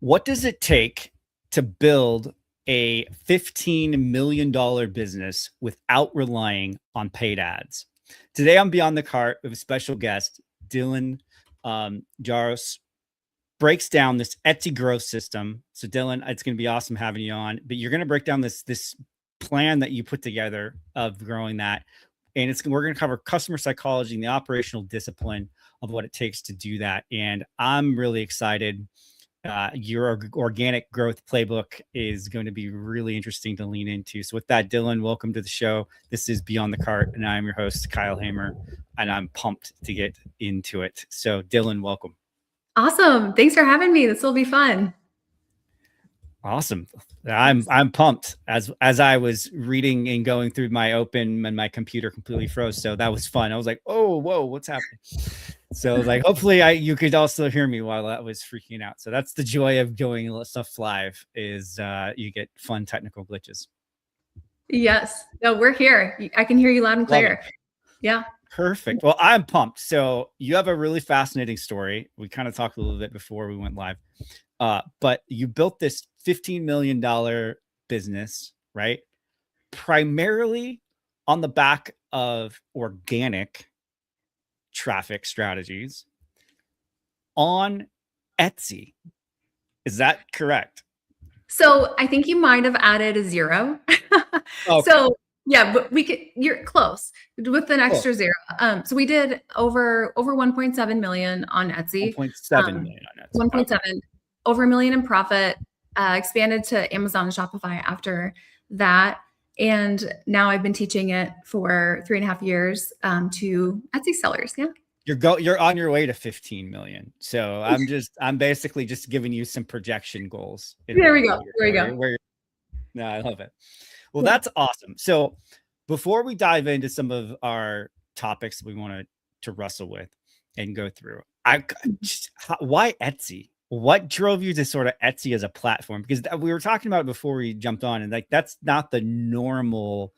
What does it take to build a $15 million business without relying on paid ads? Today on Beyond the Cart with a special guest, Dylan Jahraus, breaks down this Etsy growth system. So Dylan, it's going to be awesome having you on, but you're going to break down this plan that you put together of growing that. And we're going to cover customer psychology and the operational discipline of what it takes to do that. And I'm really excited. Your organic growth playbook is going to be really interesting to lean into. So with that, Dylan, welcome to the show. This is Beyond the Cart, and I'm your host, Kyle Hamer, and I'm pumped to get into it. So Dylan, welcome. Awesome. Thanks for having me. This will be fun. Awesome. I'm pumped. As I was reading and going through my open and my computer completely froze. So that was fun. I was like, oh, whoa, what's happening? So like, hopefully you could also hear me while that was freaking out. So that's the joy of going stuff live is you get fun technical glitches. Yes. No, we're here. I can hear you loud and clear. Yeah. Perfect. Well, I'm pumped. So you have a really fascinating story. We kind of talked a little bit before we went live. But you built this $15 million business, right? Primarily on the back of organic traffic strategies on Etsy. Is that correct? So I think you might have added a zero. Okay. So yeah, but you're close with an extra zero. So we did over 1.7 million on Etsy. 1.7 million on Etsy. 1.7. Over $1 million in profit, expanded to Amazon and Shopify after that. And now I've been teaching it for 3.5 years to Etsy sellers. Yeah. You're on your way to 15 million. So I'm basically just giving you some projection goals. There we go. No, I love it. Well, that's awesome. So before we dive into some of our topics we want to wrestle with and go through, why Etsy? What drove you to sort of Etsy as a platform? Because we were talking about it before we jumped on, and like that's not the normal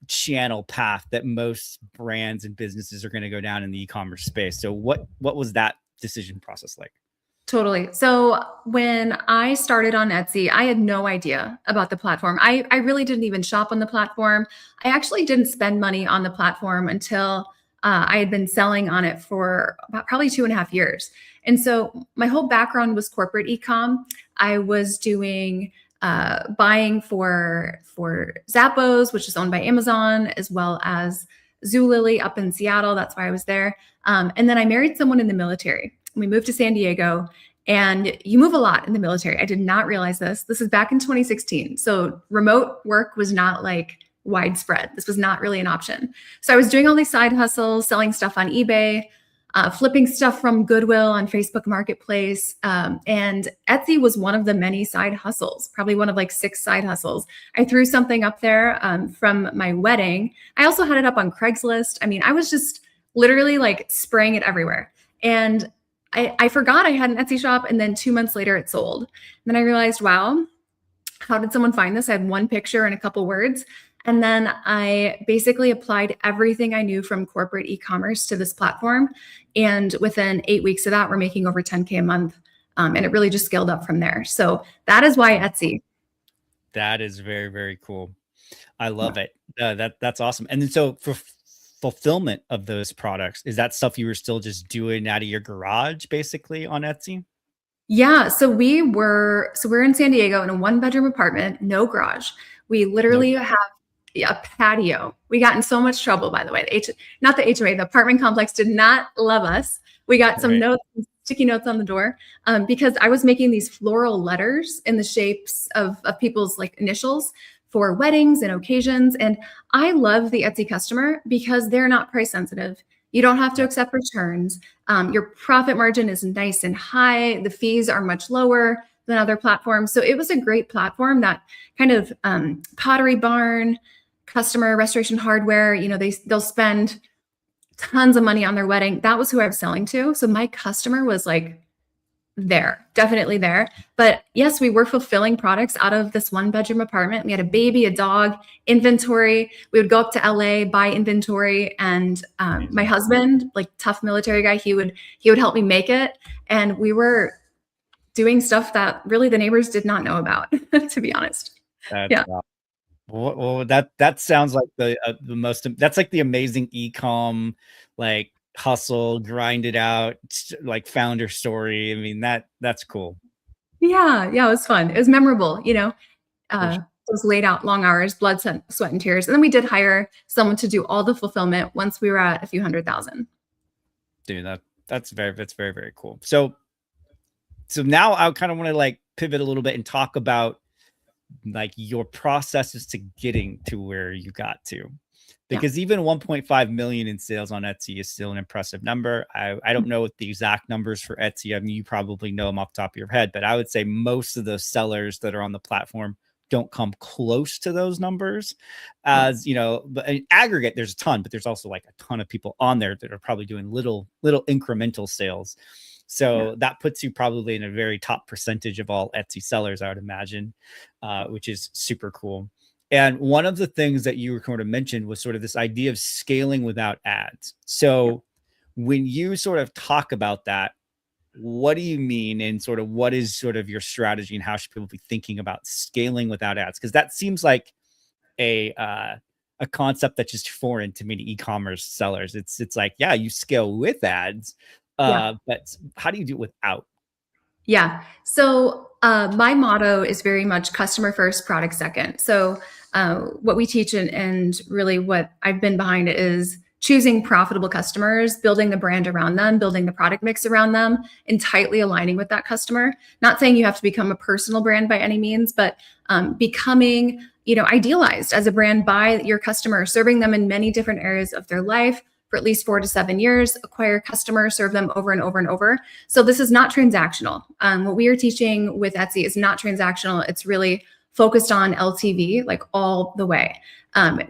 channel path that most brands and businesses are going to go down in the e-commerce space. So what was that decision process like? Totally. So when I started on Etsy, I had no idea about the platform. I really didn't even shop on the platform. I actually didn't spend money on the platform until I had been selling on it for about probably 2.5 years. And so my whole background was corporate e-com. I was doing buying for Zappos, which is owned by Amazon, as well as Zulily up in Seattle. That's why I was there. And then I married someone in the military. We moved to San Diego, and you move a lot in the military. I did not realize this. This is back in 2016. So remote work was not like widespread. This was not really an option. So I was doing all these side hustles, selling stuff on eBay, flipping stuff from Goodwill on Facebook Marketplace. And Etsy was one of the many side hustles, probably one of like 6 side hustles. I threw something up there from my wedding. I also had it up on Craigslist. I mean, I was just literally like spraying it everywhere. And I forgot I had an Etsy shop. And then 2 months later it sold. And then I realized, wow, how did someone find this? I had one picture and a couple words. And then I basically applied everything I knew from corporate e-commerce to this platform. And within 8 weeks of that, we're making over 10K a month. And it really just scaled up from there. So that is why Etsy. That is very, very cool. I love it. That's awesome. And then so for fulfillment of those products, is that stuff you were still just doing out of your garage basically on Etsy? Yeah. So we're in San Diego in a 1-bedroom apartment, no garage. We literally have a patio. We got in so much trouble, by the way. Not the HOA, the apartment complex did not love us. We got some notes, sticky notes on the door because I was making these floral letters in the shapes of people's like initials for weddings and occasions. And I love the Etsy customer because they're not price sensitive. You don't have to accept returns. Your profit margin is nice and high. The fees are much lower than other platforms. So it was a great platform that kind of Pottery Barn, customer, Restoration Hardware, they'll spend tons of money on their wedding. That was who I was selling to. So my customer was like there, definitely there. But yes, we were fulfilling products out of this 1-bedroom apartment. We had a baby, a dog, inventory. We would go up to LA, buy inventory. And my husband, like tough military guy, he would help me make it. And we were doing stuff that really the neighbors did not know about, to be honest. That's Yeah. well, that sounds like the most, that's like the amazing ecom, like hustle, grind it out, like founder story. I mean, that's cool. Yeah. Yeah. It was fun. It was memorable, For sure. those laid out long hours, blood, sweat, and tears. And then we did hire someone to do all the fulfillment once we were at a few 100,000. Dude, that's very, very cool. So now I kind of want to like pivot a little bit and talk about like your processes to getting to where you got to, Yeah. because even 1.5 million in sales on Etsy is still an impressive number. I don't know what the exact numbers for Etsy. I mean, you probably know them off the top of your head, but I would say most of the sellers that are on the platform don't come close to those numbers. As you know, but in aggregate, there's a ton, but there's also like a ton of people on there that are probably doing little incremental sales. So that puts you probably in a very top percentage of all Etsy sellers, I would imagine, which is super cool. And one of the things that you were kind of mentioned was sort of this idea of scaling without ads. So when you sort of talk about that, what do you mean? And sort of what is sort of your strategy, and how should people be thinking about scaling without ads? Because that seems like a concept that's just foreign to many e-commerce sellers. It's like, yeah, you scale with ads, Yeah. but how do you do it without? Yeah. So my motto is very much customer first, product second. So what we teach and really what I've been behind is choosing profitable customers, building the brand around them, building the product mix around them, and tightly aligning with that customer. Not saying you have to become a personal brand by any means, but becoming idealized as a brand by your customer, serving them in many different areas of their life for at least 4 to 7 years, acquire customers, serve them over and over and over. So this is not transactional. What we are teaching with Etsy is not transactional. It's really focused on LTV, like all the way,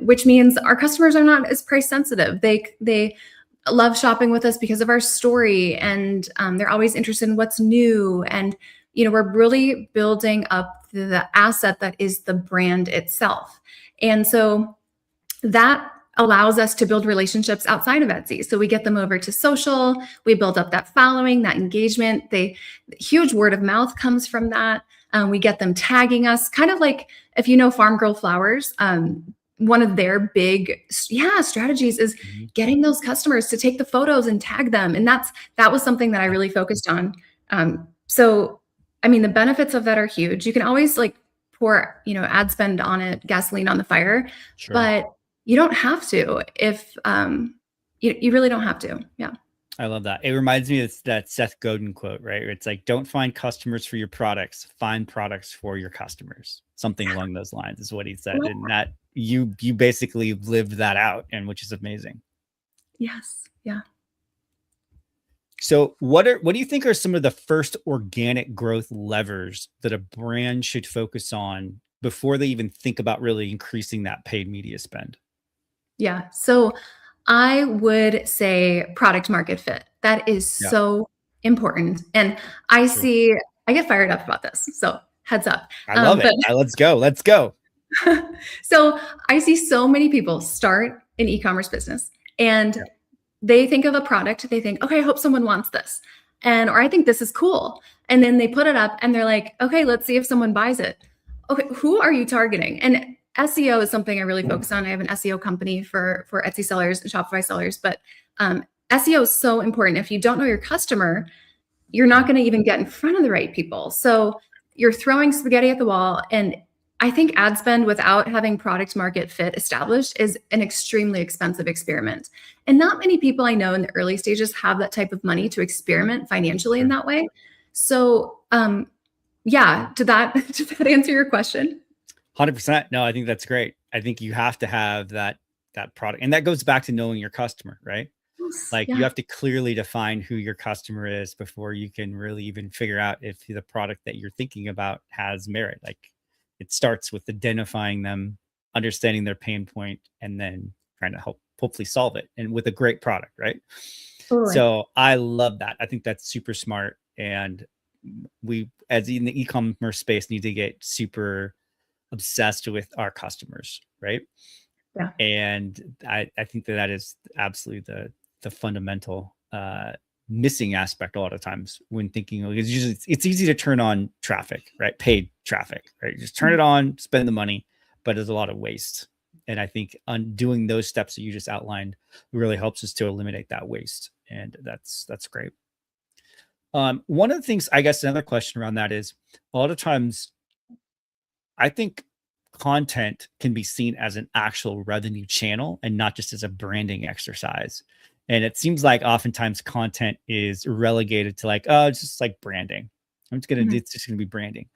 which means our customers are not as price sensitive. They love shopping with us because of our story, and they're always interested in what's new. And we're really building up the asset that is the brand itself. And so that allows us to build relationships outside of Etsy. So we get them over to social, we build up that following, that engagement. Huge word of mouth comes from that. We get them tagging us, kind of like if you know Farm Girl Flowers. One of their big strategies is getting those customers to take the photos and tag them, and that was something that I really focused on. So I mean, the benefits of that are huge. You can always like pour ad spend on it, gasoline on the fire, Sure. but you don't have to if you really don't have to. Yeah. I love that. It reminds me of that Seth Godin quote, right? It's like, don't find customers for your products, find products for your customers. Something along those lines is what he said. And that you basically lived that out, and which is amazing. Yes. Yeah. So what do you think are some of the first organic growth levers that a brand should focus on before they even think about really increasing that paid media spend? Yeah. So I would say product market fit. That is Yeah, so important. And true. I get fired up about this. So heads up. I love it. But Let's go. Let's go. so I see so many people start an e-commerce business and they think of a product. They think, okay, I hope someone wants this. Or I think this is cool. And then they put it up and they're like, okay, let's see if someone buys it. Okay, who are you targeting? And SEO is something I really focus on. I have an SEO company for Etsy sellers and Shopify sellers, but SEO is so important. If you don't know your customer, you're not going to even get in front of the right people. So you're throwing spaghetti at the wall. And I think ad spend without having product market fit established is an extremely expensive experiment. And not many people I know in the early stages have that type of money to experiment financially in that way. So did that answer your question? 100%. No, I think that's great. I think you have to have that product. And that goes back to knowing your customer, right? Like you Yeah. have to clearly define who your customer is before you can really even figure out if the product that you're thinking about has merit. Like it starts with identifying them, understanding their pain point, and then trying to hopefully solve it, and with a great product, right? Totally. So I love that. I think that's super smart. And we, as in the e-commerce space, need to get super obsessed with our customers, right? Yeah. And I think that is absolutely the fundamental missing aspect a lot of times when thinking, like, it's easy to turn on traffic, right? Paid traffic, right? You just turn it on, spend the money, but there's a lot of waste. And I think on doing those steps that you just outlined really helps us to eliminate that waste. And that's great. One of the things, I guess another question around that is, a lot of times I think content can be seen as an actual revenue channel and not just as a branding exercise. And it seems like oftentimes content is relegated to like, oh, it's just like branding. It's just gonna be branding.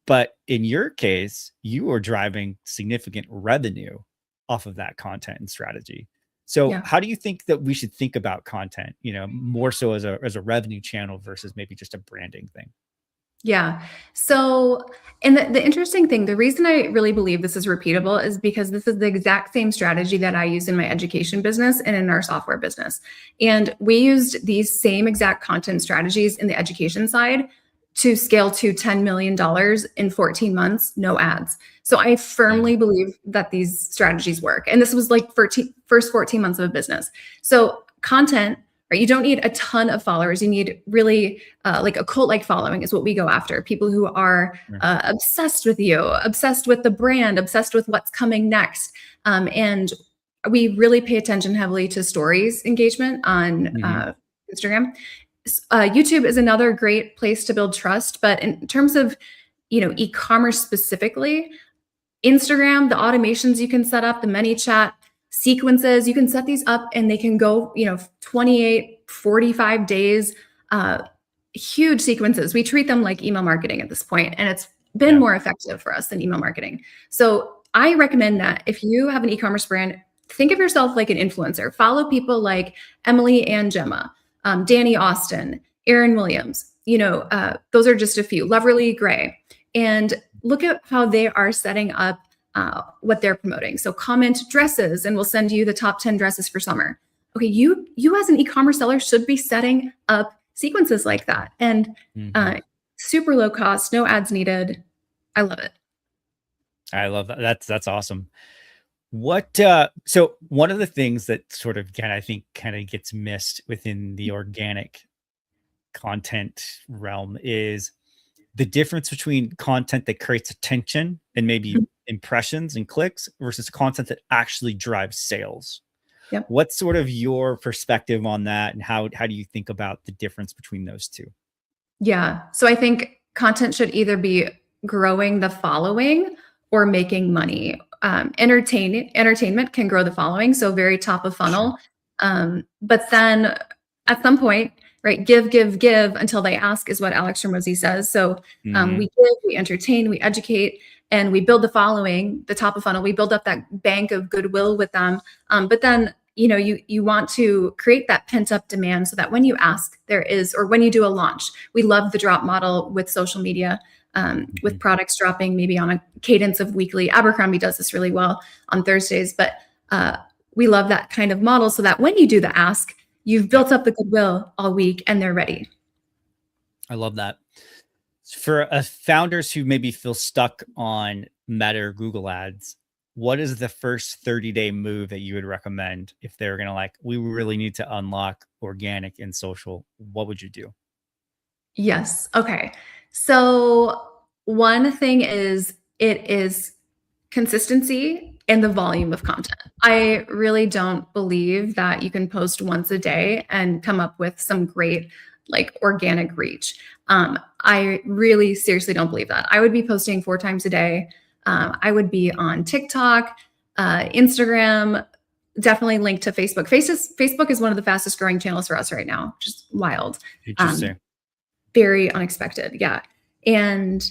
But in your case, you are driving significant revenue off of that content and strategy. So how do you think that we should think about content, more so as a revenue channel versus maybe just a branding thing? Yeah. So, and the interesting thing, the reason I really believe this is repeatable is because this is the exact same strategy that I use in my education business and in our software business. And we used these same exact content strategies in the education side to scale to $10 million in 14 months, no ads. So I firmly believe that these strategies work. And this was like first 14 months of a business. So content, right? You don't need a ton of followers. You need really like a cult-like following is what we go after. People who are obsessed with you, obsessed with the brand, obsessed with what's coming next. And we really pay attention heavily to stories engagement on Instagram. YouTube is another great place to build trust. But in terms of, e-commerce specifically, Instagram, the automations you can set up, the ManyChat sequences, you can set these up and they can go, 28, 45 days, huge sequences. We treat them like email marketing at this point, and it's been more effective for us than email marketing. So I recommend that if you have an e-commerce brand, think of yourself like an influencer. Follow people like Emily and Gemma, Danny Austin, Aaron Williams, those are just a few, Loverly Gray, and look at how they are setting up what they're promoting. So comment dresses and we'll send you the top 10 dresses for summer. Okay, you as an e-commerce seller should be setting up sequences like that. And super low cost, no ads needed. I love it. I love that. That's awesome. So one of the things that sort of, again, I think kind of gets missed within the organic content realm is the difference between content that creates attention and maybe impressions and clicks versus content that actually drives sales. Yep. What's sort of your perspective on that, and how do you think about the difference between those two? Yeah. So I think content should either be growing the following or making money. Entertainment can grow the following, so very top of funnel. But then at some point, right, give until they ask is what Alex Hormozi says. So we give, we entertain, we educate, and we build the following, the top of funnel. We build up that bank of goodwill with them. But then, you want to create that pent up demand so that when you ask, there is, or when you do a launch, we love the drop model with social media. With products dropping maybe on a cadence of weekly. Abercrombie does this really well on Thursdays, but we love that kind of model so that when you do the ask, you've built up the goodwill all week and they're ready. I love that. For founders who maybe feel stuck on Meta or Google ads, what is the first 30-day move that you would recommend if they're going to we really need to unlock organic and social? What would you do? Yes. Okay. So one thing is it is consistency and the volume of content. I really don't believe that you can post once a day and come up with some great organic reach. I really seriously don't believe that. I would be posting 4 times a day. I would be on TikTok, Instagram, definitely linked to Facebook. Facebook is one of the fastest growing channels for us right now, which is wild. Interesting. Very unexpected. Yeah. And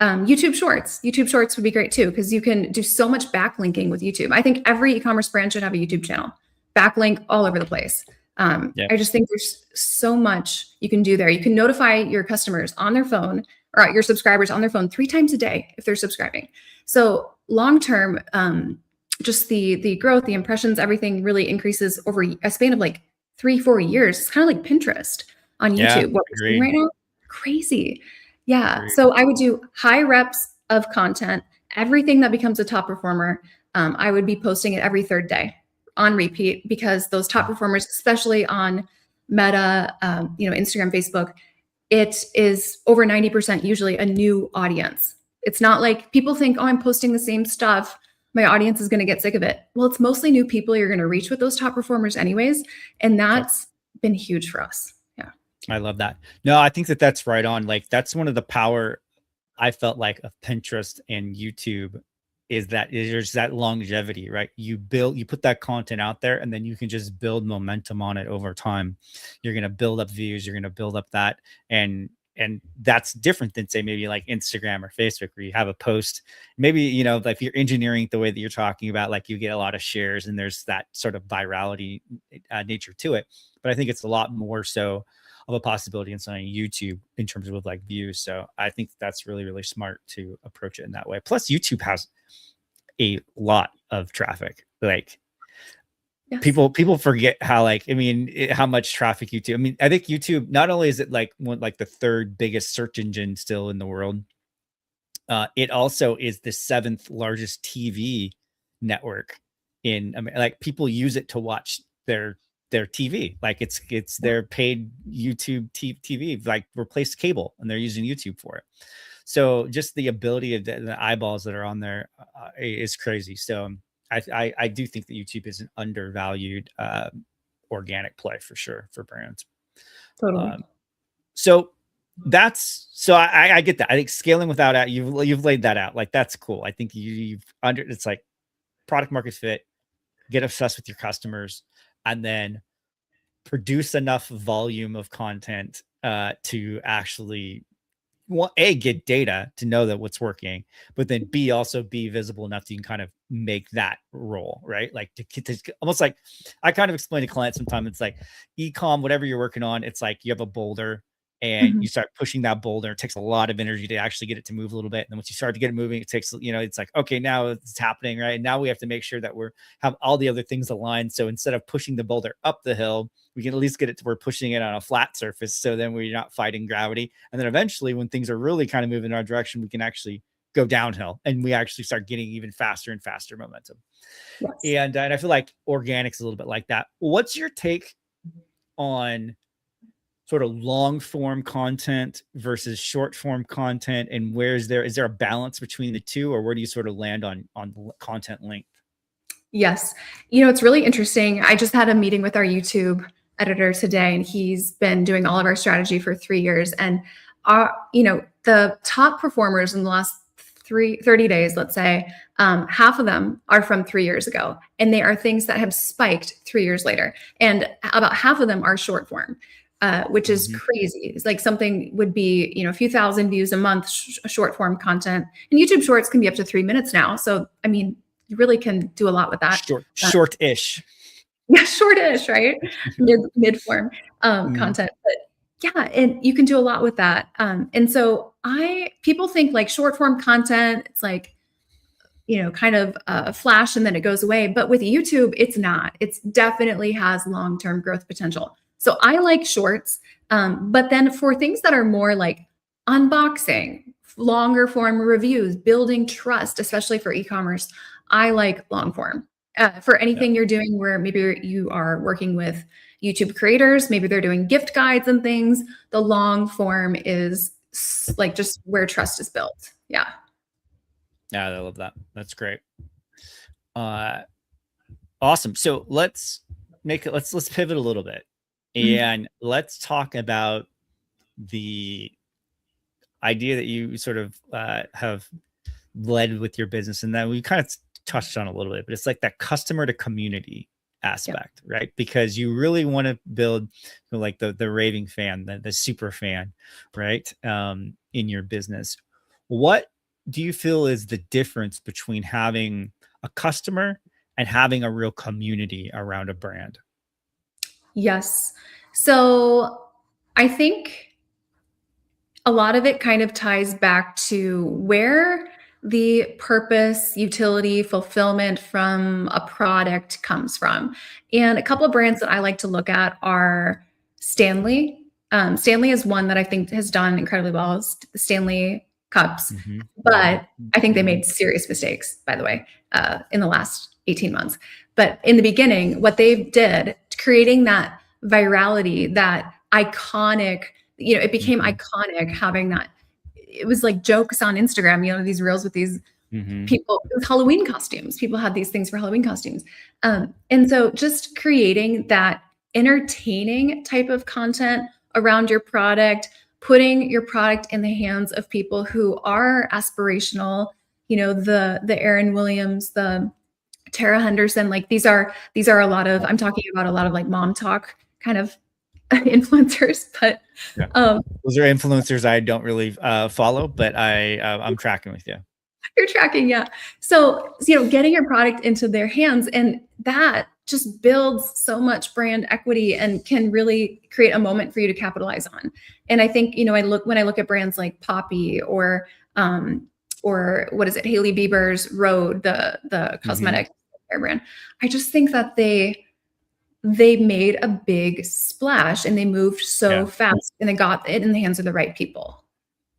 YouTube Shorts. YouTube Shorts would be great too, because you can do so much backlinking with YouTube. I think every e-commerce brand should have a YouTube channel. Backlink all over the place. I just think there's so much you can do there. You can notify your customers on their phone or your subscribers on their phone 3 times a day if they're subscribing. So long term, just the growth, the impressions, everything really increases over a span of 3-4 years. It's kind of like Pinterest on YouTube. What we're seeing right now, crazy. Yeah. Great. So I would do high reps of content. Everything that becomes a top performer, I would be posting it every 3rd day on repeat, because those top performers, especially on Meta, Instagram, Facebook, it is over 90% usually a new audience. It's not like people think, oh, I'm posting the same stuff, my audience is going to get sick of it. Well, it's mostly new people you're going to reach with those top performers anyways. And that's been huge for us. Yeah. I love that. No, I think that that's right on. Like, that's one of the power I felt like of Pinterest and YouTube is that there's that longevity, right? You put that content out there, and then you can just build momentum on it over time. You're going to build up views, you're going to build up that. And that's different than, say, maybe like Instagram or Facebook, where you have a post, maybe, like if you're engineering the way that you're talking about, like you get a lot of shares and there's that sort of virality nature to it. But I think it's a lot more so of a possibility in something YouTube in terms of with like views. So I think that's really, really smart to approach it in that way. Plus YouTube has a lot of traffic. Like, yes. People forget how, like, how much traffic YouTube. I think YouTube, not only is it like the third biggest search engine still in the world, it also is the 7th largest TV network like people use it to watch their TV. Like it's their paid YouTube TV, like replaced cable, and they're using YouTube for it. So just the ability of the eyeballs that are on there is crazy. So I do think that YouTube is an undervalued organic play for sure for brands. Totally. I get that. I think scaling without ad, you've laid that out. Like, that's cool. I think it's like product market fit, get obsessed with your customers, and then produce enough volume of content to actually get data to know that what's working, but then B, also be visible enough that you can kind of make that roll, right? Like to almost like, I kind of explain to clients sometimes, it's like e-com, whatever you're working on, it's like you have a boulder and you start pushing that boulder. It takes a lot of energy to actually get it to move a little bit. And then once you start to get it moving, it takes, it's like, okay, now it's happening, right? And now we have to make sure that have all the other things aligned. So instead of pushing the boulder up the hill, we can at least get it to we're pushing it on a flat surface. So then we're not fighting gravity. And then eventually, when things are really kind of moving in our direction, we can actually go downhill and we actually start getting even faster and faster momentum. Yes. And I feel like organic's a little bit like that. What's your take on sort of long form content versus short form content? And is there a balance between the two, or where do you sort of land on content length? Yes. It's really interesting. I just had a meeting with our YouTube editor today, and he's been doing all of our strategy for 3 years. And the top performers in the last 30 days, let's say, half of them are from 3 years ago, and they are things that have spiked 3 years later. And about half of them are short form, which is crazy. It's like something would be, a few thousand views a month, short form content. And YouTube Shorts can be up to 3 minutes now. So, you really can do a lot with that. Short-ish. Yeah, short-ish, right? Mid form content. But yeah, and you can do a lot with that. And so people think like short form content, it's like, kind of a flash and then it goes away. But with YouTube, it's not. It definitely has long-term growth potential. So I like shorts. But then for things that are more like unboxing, longer form reviews, building trust, especially for e-commerce, I like long form. For anything you're doing where maybe you are working with YouTube creators, maybe they're doing gift guides and things, the long form is like just where trust is built. Yeah. Yeah, I love that. That's great. Awesome. So let's pivot a little bit and let's talk about the idea that you sort of have led with your business, and that we kind of touched on a little bit, but it's like that customer to community aspect, right? Because you really want to build like the raving fan, the super fan, right? In your business. What do you feel is the difference between having a customer and having a real community around a brand? Yes. So I think a lot of it kind of ties back to where the purpose, utility, fulfillment from a product comes from. And a couple of brands that I like to look at are Stanley. Stanley is one that I think has done incredibly well, Stanley cups. But I think they made serious mistakes, by the way, in the last 18 months. But in the beginning, what they did, creating that virality, that iconic, it became Mhm. iconic having that. It was like jokes on Instagram, these reels with these Mhm. people with Halloween costumes. People had these things for Halloween costumes. And so just creating that entertaining type of content around your product, putting your product in the hands of people who are aspirational, the Erin Williams, the Tara Henderson, like these are a lot of, I'm talking about a lot of like mom talk kind of influencers, but Yeah. um, Those are influencers I don't really follow, but I'm tracking with you. you're tracking, yeah. So, getting your product into their hands, and that just builds so much brand equity and can really create a moment for you to capitalize on. And I think, when I look at brands like Poppy or what is it, Hailey Bieber's Rhode, the Mhm. cosmetic hair brand, I just think that they made a big splash and they moved so Yeah. fast and they got it in the hands of the right people.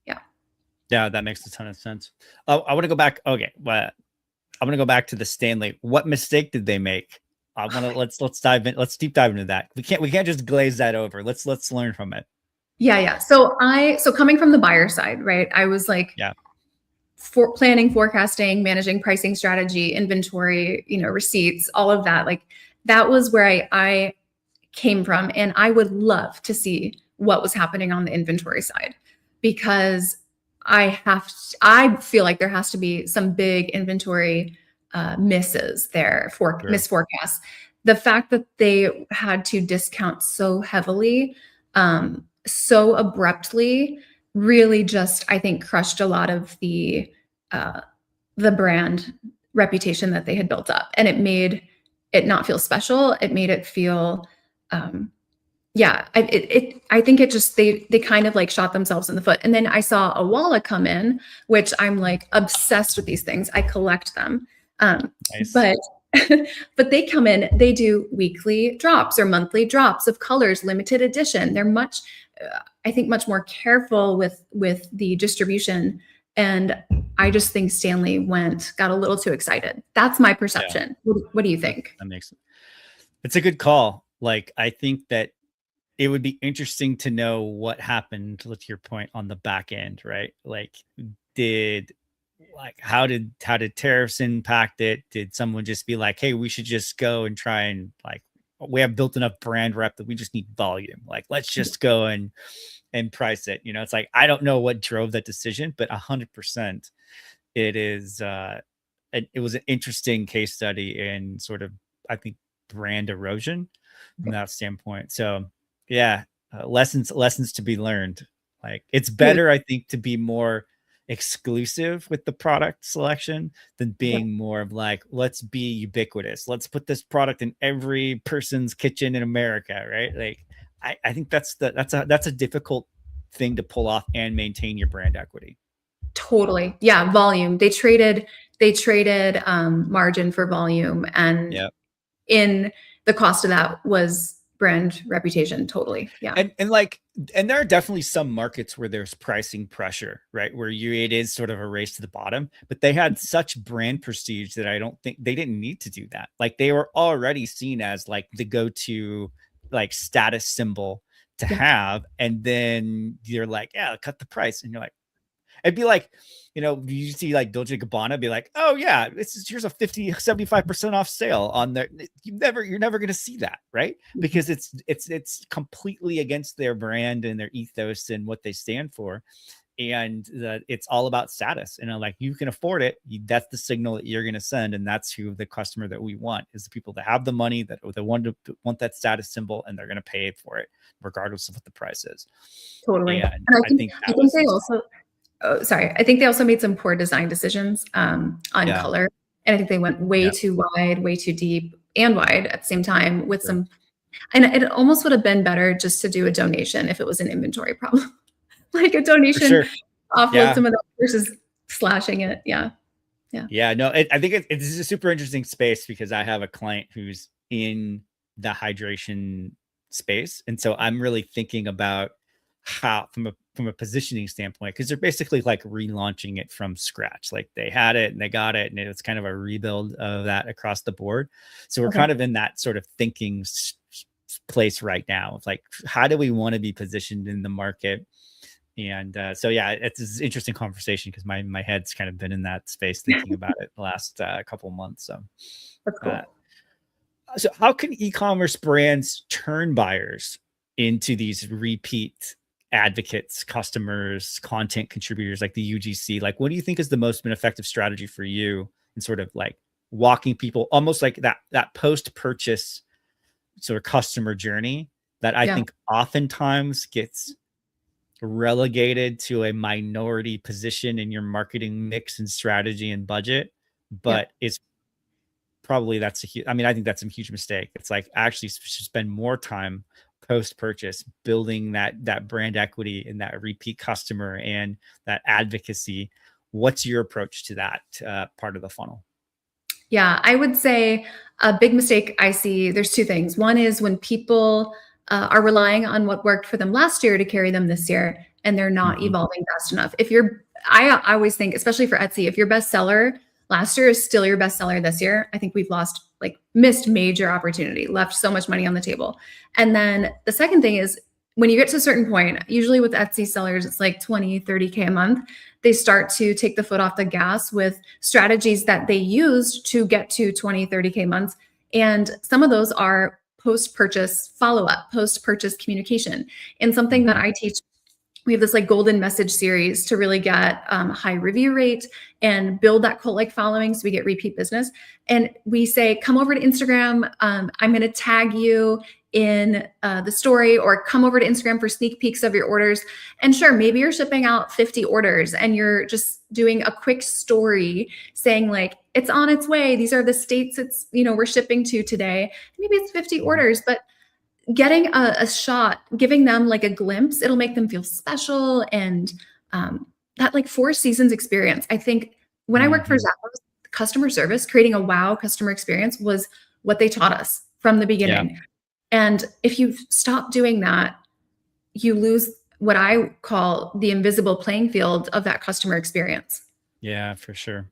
Yeah. Yeah, that makes a ton of sense. Oh, I want to go back. Okay, well, I'm gonna go back to the Stanley. What mistake did they make? I want to let's dive in. Let's deep dive into that. We can't just glaze that over. Let's learn from it. Yeah, yeah. So coming from the buyer side, right? I was like Yeah. for planning, forecasting, managing pricing strategy, inventory, receipts, all of that. Like that was where I came from. And I would love to see what was happening on the inventory side, because I feel like there has to be some big inventory misses there, for Sure. misforecasts. The fact that they had to discount so heavily, so abruptly, really just, I think, crushed a lot of the brand reputation that they had built up, and it made it not feel special. It made it feel, yeah, I think it just, they kind of like shot themselves in the foot. And then I saw a Walla come in, which I'm like obsessed with these things. I collect them. Nice. But but they come in, they do weekly drops or monthly drops of colors, limited edition. They're much, I think, much more careful with the distribution. And I just think Stanley got a little too excited. That's my Yeah. perception. What do you think? That makes it. It's a good call. Like I think that it would be interesting to know what happened, to your point, on the back end, right? Like did how did tariffs impact it? Did someone just be like, hey, we should just go and try and like, we have built enough brand rep that we just need volume. Like, let's just go and price it. It's like, I don't know what drove that decision, but 100% it is it was an interesting case study in sort of, I think, brand erosion from that standpoint. So yeah, lessons to be learned. Like it's better, I think, to be more exclusive with the product selection than being more of like, let's be ubiquitous. Let's put this product in every person's kitchen in America, right? Like I think that's a difficult thing to pull off and maintain your brand equity. Totally. Yeah, volume. They traded margin for volume, and Yeah. in the cost of that was brand reputation. Totally. Yeah. And there are definitely some markets where there's pricing pressure, right? Where it is sort of a race to the bottom, but they had such brand prestige that I don't think they didn't need to do that. Like they were already seen as like the go-to like status symbol to Yeah. have. And then you're like, yeah, cut the price. And you're like, it'd be like, you see like Dolce & Gabbana be like, oh yeah, here's a 75% off sale on there. You're never going to see that, right? Because it's completely against their brand and their ethos and what they stand for. And it's all about status. And like, you can afford it. That's the signal that you're going to send. And that's who the customer that we want is, the people that have the money, that they want that status symbol, and they're going to pay for it regardless of what the price is. Totally. And And I think I that think was, they also, oh, sorry. I think they also made some poor design decisions on yeah, color. And I think they went way yeah, too wide, way too deep and wide at the same time with sure. and it almost would have been better just to do a donation if it was an inventory problem. Like a For donation, sure. offload Yeah. some of that versus slashing it. Yeah. Yeah. Yeah. No, I think it's a super interesting space because I have a client who's in the hydration space. And so I'm really thinking about how, from a positioning standpoint, because they're basically like relaunching it from scratch. Like they had it and they got it, and it's kind of a rebuild of that across the board. So we're Okay. kind of in that sort of thinking place right now. It's like, how do we want to be positioned in the market? And so, yeah, it's an interesting conversation because my head's kind of been in that space thinking about it the last couple of months. So, That's cool. so how can e-commerce brands turn buyers into these repeat advocates, customers, content contributors like the UGC? Like, what do you think is the most effective strategy for you in sort of like walking people almost like that post-purchase sort of customer journey that I Yeah. think oftentimes gets relegated to a minority position in your marketing mix and strategy and budget, Yeah. but it's probably that's a huge, I mean, I think that's a huge mistake. It's like actually spend more time post purchase building that brand equity and that repeat customer and that advocacy. What's your approach to that part of the funnel? Yeah, I would say a big mistake I see, there's two things. One is when people are relying on what worked for them last year to carry them this year, and they're not Mhm. evolving fast enough. I always think, especially for Etsy, if your best seller last year is still your best seller this year, I think we've missed major opportunity, left so much money on the table. And then the second thing is when you get to a certain point, usually with Etsy sellers, it's like 20, 30K a month. They start to take the foot off the gas with strategies that they used to get to 20, 30K months. And some of those are post-purchase follow-up, post-purchase communication. And something that I teach, we have this like golden message series to really get high review rate and build that cult-like following so we get repeat business. And we say, come over to Instagram. I'm going to tag you in the story, or come over to Instagram for sneak peeks of your orders. And sure, maybe you're shipping out 50 orders and you're just doing a quick story saying like, it's on its way. These are the states we're shipping to today. Maybe it's 50 orders, but getting a shot, giving them like a glimpse, it'll make them feel special. And that like 4 seasons experience. I think when I worked for Zappos, customer service, creating a wow customer experience was what they taught us from the beginning. Yeah. And if you stop doing that, you lose what I call the invisible playing field of that customer experience. Yeah, for sure.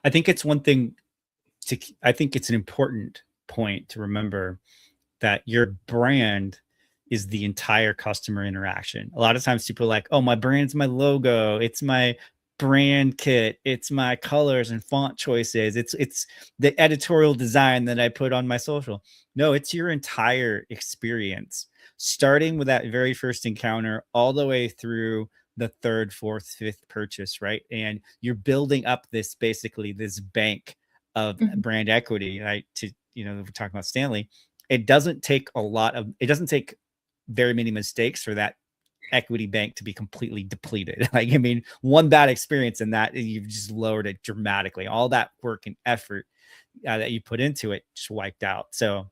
I think it's one thing I think it's an important point to remember that your brand is the entire customer interaction. A lot of times people are like, oh, my brand's my logo. It's my brand kit. It's my colors and font choices. It's the editorial design that I put on my social. No, it's your entire experience, starting with that very first encounter all the way through the third, fourth, fifth purchase, right? And you're building up this bank of brand equity, right? We're talking about Stanley. It doesn't take very many mistakes for that equity bank to be completely depleted. Like, I mean, one bad experience and that you've just lowered it dramatically. All that work and effort that you put into it just wiped out. So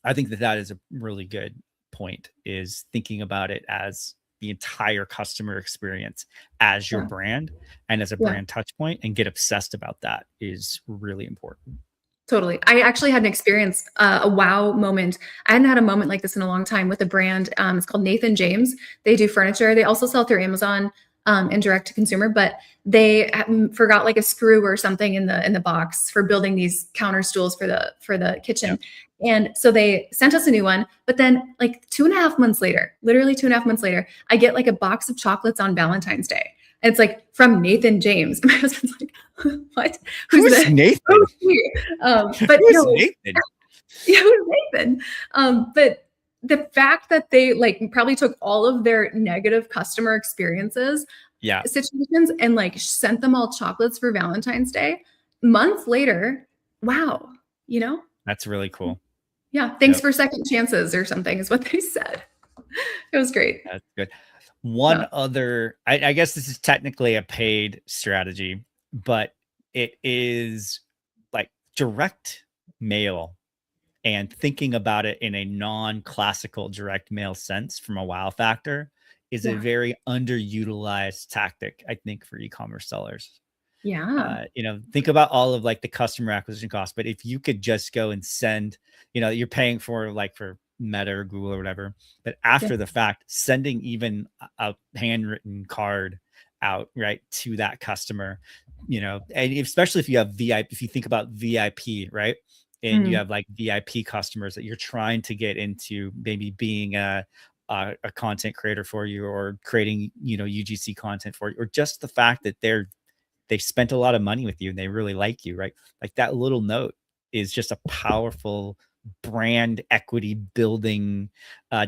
I think that is a really good point, is thinking about it as the entire customer experience as your brand and as a brand touch point, and get obsessed about that is really important. Totally. I actually had an experience, a wow moment. I hadn't had a moment like this in a long time with a brand. It's called Nathan James. They do furniture. They also sell through Amazon and direct to consumer, but they forgot like a screw or something in the box for building these counter stools for the kitchen. Yep. And so they sent us a new one, but then like 2.5 months later, literally 2.5 months later, I get like a box of chocolates on Valentine's Day. And it's like from Nathan James. My husband's like, what? Who's Nathan? But who's Nathan? Yeah, who's Nathan? But the fact that they like probably took all of their negative customer experiences, situations, and like sent them all chocolates for Valentine's Day. Months later, wow, that's really cool. Yeah, thanks for second chances or something is what they said. It was great. That's good. One other, I guess this is technically a paid strategy, but it is like direct mail, and thinking about it in a non-classical direct mail sense from a wow factor is a very underutilized tactic, I think, for e-commerce sellers. Yeah. Think about all of like the customer acquisition costs, but if you could just go and send, you're paying for Meta or Google or whatever, but after the fact, sending even a handwritten card out right to that customer, and especially if you have VIP, if you think about VIP, right? and you Mm. have like VIP customers that you're trying to get into maybe being a content creator for you, or creating, UGC content for you, or just the fact that they spent a lot of money with you and they really like you, right? Like that little note is just a powerful brand equity building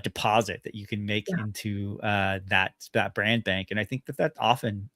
deposit that you can make Yeah. into that brand bank. And I think that often